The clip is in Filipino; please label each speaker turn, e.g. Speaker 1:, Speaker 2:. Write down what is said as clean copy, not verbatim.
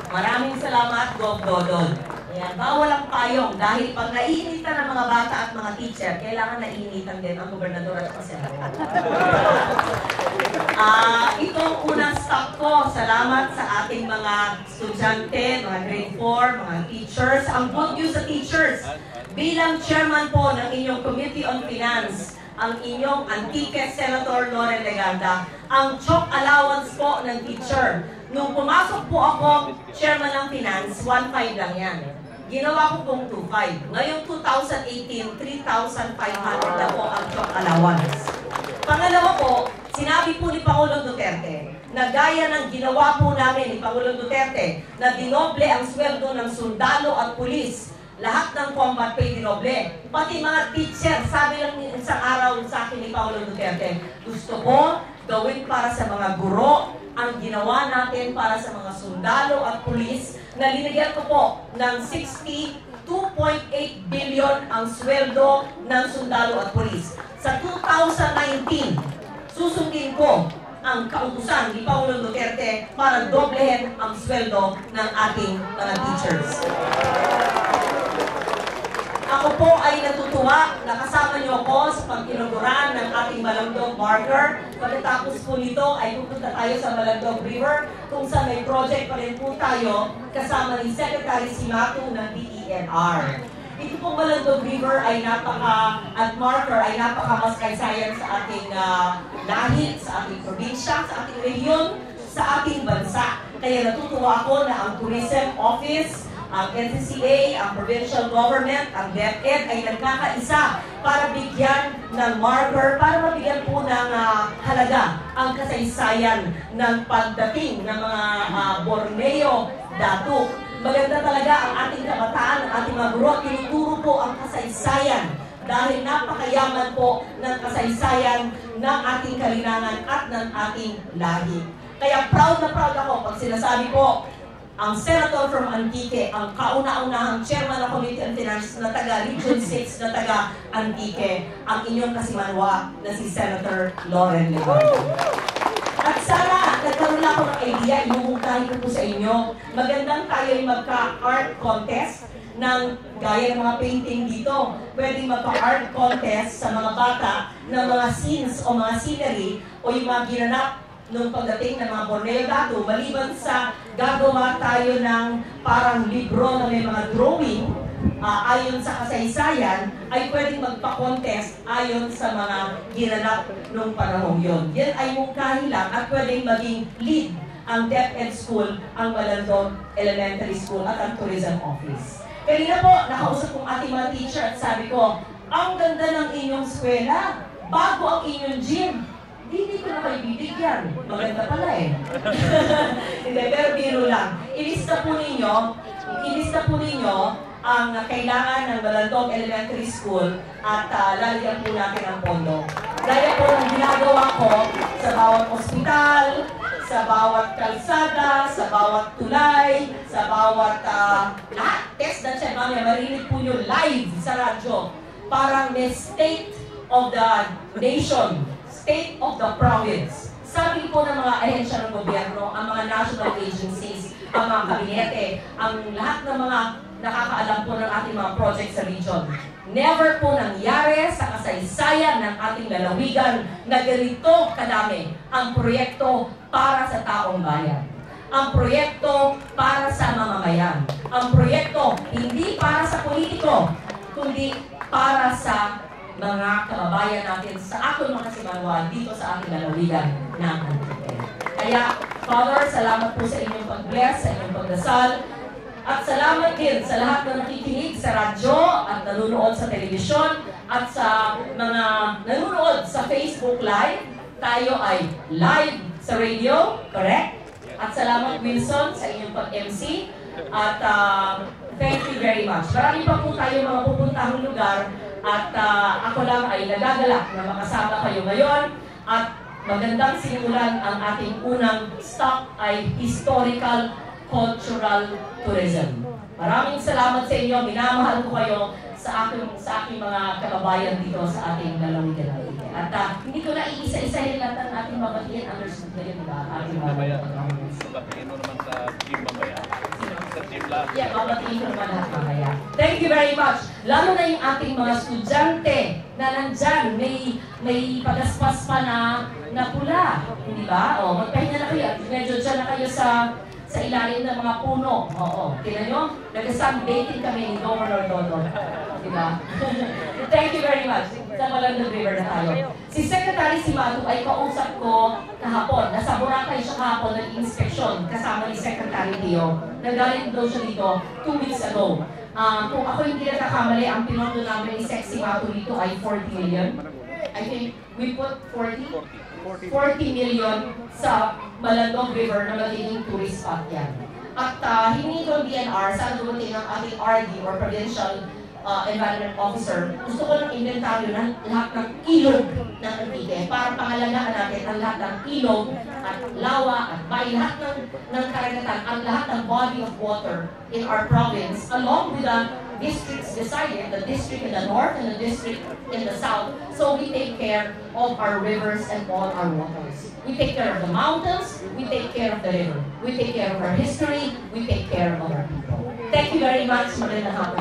Speaker 1: Maraming salamat, Gov. Dodon. Ayan, bawal ang payong dahil pag naiinitan ng mga bata at mga teacher, kailangan naiinitan din ang gobernador at senador. Itong unang stop ko, salamat sa ating mga estudyante, mga grade 4, mga teachers. Ang good news sa teachers, bilang chairman po ng inyong Committee on Finance, ang inyong Antique Senator Loren Legarda, ang chalk allowance po ng teacher. Nung pumasok po ako, chairman ng finance, 1.5 lang yan. Ginawa ko pong 2.5. Ngayong 2018, 3,500 na po ang chalk allowance. Pangalawa po, sinabi po ni Pangulong Duterte na gaya ng ginawa po namin ni Pangulong Duterte na dinoble ang sweldo ng sundalo at pulis, lahat ng combat pay dinoble. Pati mga teacher, sabi lang isang araw sa akin ni Pangulong Duterte, gusto ko gawin para sa mga guro ang ginawa natin para sa mga sundalo at pulis na linagyan ko po ng 62.8 billion ang sweldo ng sundalo at pulis. Sa 2019, susundin ko ang kautusan ni Pangulong Duterte para doblehin ang sweldo ng ating mga teachers. Ako po ay natutuwa na kasama niyo ako sa pag-inauguran ng ating Malandog Marker. Pagkatapos po nito ay pupunta tayo sa Malandog River kung saan may project pa rin po tayo kasama ni Secretary Simato ng DENR. Ito pong Malandog River ay at Marker ay napaka-maskaysayan sa ating lahi, sa ating probinsya, sa ating rehiyon, sa ating bansa. Kaya natutuwa ako na ang Tourism Office, ang NCCA, ang provincial government, ang DepEd ay nagkakaisa para bigyan ng marker, para mabigyan po ng halaga ang kasaysayan ng pagdating ng mga Borneo, Datuk. Maganda talaga ang ating kabataan, ang ating mga guro, tinuturo po ang kasaysayan dahil napakayaman po ng kasaysayan ng ating kalinangan at ng ating lahi. Kaya proud na proud ako pag sinasabi po, ang Senator from Antique, ang kauna-unahang chairman ng Committee on Finance na taga Region 6 na taga Antique, ang inyong kasimanwa na si Senator Loren Legarda. At sana, nagkaroon lang ako ng idea, inuungkahin ko po sa inyo, magandang tayo ay magka-art contest ng gaya ng mga painting dito. Pwedeng magka-art contest sa mga bata ng mga scenes o mga scenery o yung mga ginanap nung pagdating ng mga Borneo Dato, maliban sa gagawa tayo ng parang libro na may mga drawing ayon sa kasaysayan, ay pwedeng magpa-contest ayon sa mga ginanap nung panahon yon. Yan ay mungkahi lang at pwedeng maging lead ang DepEd School, ang Malandog Elementary School at ang Tourism Office. Kanina po, nakausap kong ating mga teacher at sabi ko, ang ganda ng inyong eskwela, bago ang inyong gym. Hindi ko na kayo bibigyan. Maganda pala eh. Hindi, pero biro lang. Ilista po ninyo ang kailangan ng Malandog Elementary School at lalagyan po natin ang pondo. Gaya po ng ginagawa ko sa bawat ospital, sa bawat kalsada, sa bawat tulay, sa bawat lahat. Test na siya, mamaya marinig po nyo live sa radyo. Parang may state of the nation, state of the province. Sabi po ng mga ahensya ng gobyerno, ang mga national agencies, ang mga kabinete, ang lahat ng mga nakakaalam po ng ating mga project sa region. Never po nangyari sa kasaysayan ng ating lalawigan na ganito kadami ang proyekto para sa taong bayan. Ang proyekto para sa mamamayan. Ang proyekto hindi para sa politiko, kundi para sa mga kababayan natin sa aking mga kasimanwa dito sa ating lalawigan ng Antique. Kaya, Father, salamat po sa inyong pag-bless, sa inyong pagdasal, at salamat din sa lahat na nakikinig sa radyo at nanonood sa telebisyon at sa mga nanonood sa Facebook Live. Tayo ay live sa radio, correct? At salamat, Wilson, sa inyong pag-MC. At thank you very much. Marami pa po tayo mga pupuntahang lugar. At ako lang ay nagagalak na makasama kayo ngayon at magandang simulan ang ating unang stop ay historical cultural tourism. Maraming salamat sa inyo, minamahal ko kayo sa aking mga kababayan dito sa ating lalawigan. At hindi ko na iisa-isahin lahat ng ating mabatiin, understood na yun, diba? Ating mababayan.
Speaker 2: Sabahin mo naman sa team mamaya.
Speaker 1: Yeah, babatiin ko naman lahat mamaya. Thank you very much. Lalo na yung ating mga estudyante na nandyan, may pagaspas pa na pula. Hindi ba? O, magpahinga na kayo. Medyo dyan na kayo sa ilalim ng mga puno. Oo. Tingnan nyo, nag-sunbathing kami ni Governor Dodo. Diba? Thank you very much. Sa Malandog River na tayo. Si Secretary Cimatu ay kausap ko kahapon. Nasa Boracay siya kahapon, nag-inspeksyon kasama ni Secretary Teo. Nagaling daw siya dito 2 weeks ago. Kung ako hindi nagkakamali, ang pinondo namin ni Sec Cimatu dito ay 40 million. I think we put 40 million sa Malandog River na magiging tourist spot yan. At hindi ko DNR, sana dumating ang ating RD or Provincial Environment Officer, gusto ko ng inventaryo ng lahat ng ilog ng Antique para pangalagaan natin ang lahat ng ilog at lawa at bay, lahat ng karagatan, ang lahat ng body of water in our province, along with the districts decided, the district in the north and the district in the south, so we take care of our rivers and all our waters. We take care of the mountains, we take care of the river, we take care of our history, we take care of our people. Thank you very much, Magandang hapon.